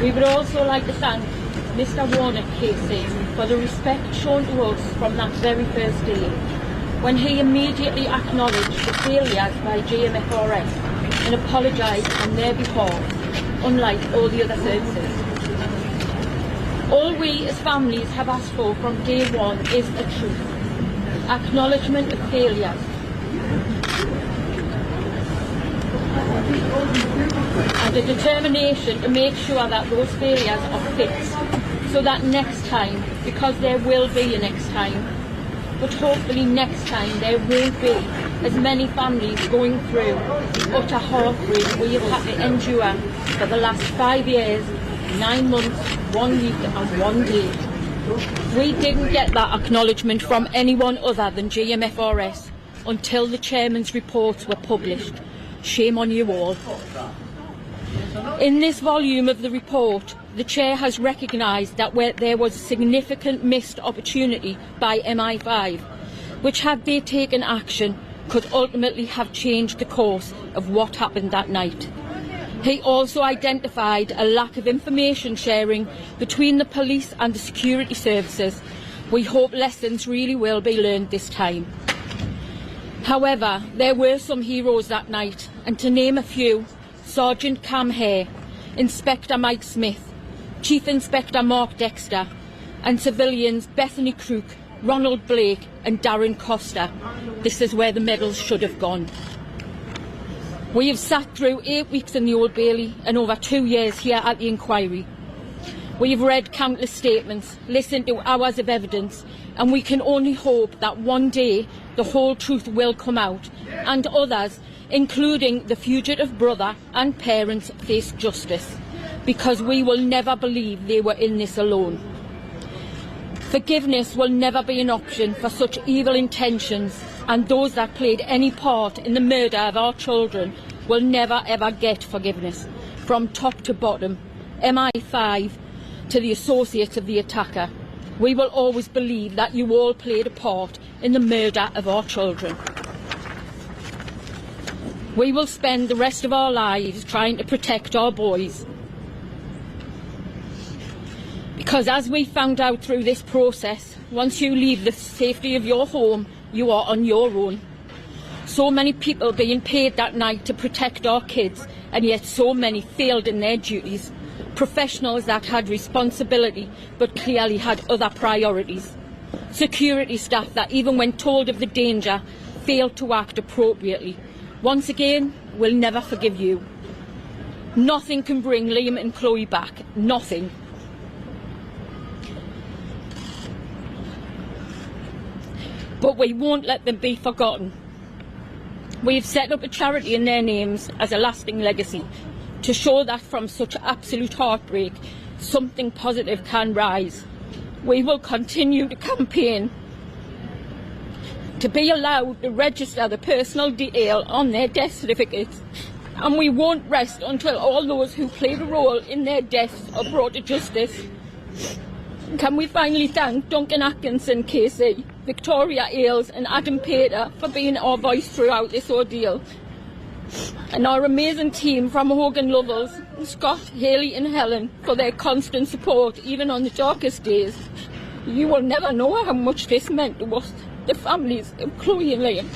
We would also like to thank Mr Warner Casey for the respect shown to us from that very first day, when he immediately acknowledged the failures by GMFRS and apologised on their behalf, unlike all the other services. All we as families have asked for from day one is the truth, acknowledgement of failures, and a determination to make sure that those failures are fixed, so that next time, because there will be a next time, but hopefully next time there won't be as many families going through the utter heartbreak we have had to endure for the last 5 years, 9 months, 1 week and 1 day. We didn't get that acknowledgement from anyone other than GMFRS until the chairman's reports were published. Shame on you all. In this volume of the report, the Chair has recognised that there was a significant missed opportunity by MI5, which, had they taken action, could ultimately have changed the course of what happened that night. He also identified a lack of information sharing between the police and the security services. We hope lessons really will be learned this time. However, there were some heroes that night, and to name a few: Sergeant Cam Hare, Inspector Mike Smith, Chief Inspector Mark Dexter, and civilians Bethany Crook, Ronald Blake and Darren Costa. This is where the medals should have gone. We have sat through 8 weeks in the Old Bailey and over 2 years here at the inquiry. We have read countless statements, listened to hours of evidence, and we can only hope that one day the whole truth will come out, and others, including the fugitive brother and parents, face justice, because we will never believe they were in this alone. Forgiveness will never be an option for such evil intentions, and those that played any part in the murder of our children will never ever get forgiveness, from top to bottom, MI5 to the associates of the attacker. We will always believe that you all played a part in the murder of our children. We will spend the rest of our lives trying to protect our boys, because as we found out through this process, once you leave the safety of your home, you are on your own. So many people being paid that night to protect our kids, and yet so many failed in their duties. Professionals that had responsibility but clearly had other priorities. Security staff that, even when told of the danger, failed to act appropriately. Once again, we'll never forgive you. Nothing can bring Liam and Chloe back. Nothing. But we won't let them be forgotten. We have set up a charity in their names as a lasting legacy, to show that from such absolute heartbreak, something positive can rise. We will continue to campaign to be allowed to register the personal detail on their death certificates, and we won't rest until all those who played a role in their deaths are brought to justice. Can we finally thank Duncan Atkinson Casey, Victoria Ailes and Adam Pater for being our voice throughout this ordeal, and our amazing team from Hogan Lovells, Scott, Haley and Helen for their constant support even on the darkest days. You will never know how much this meant to us, the families of Chloe and Liam.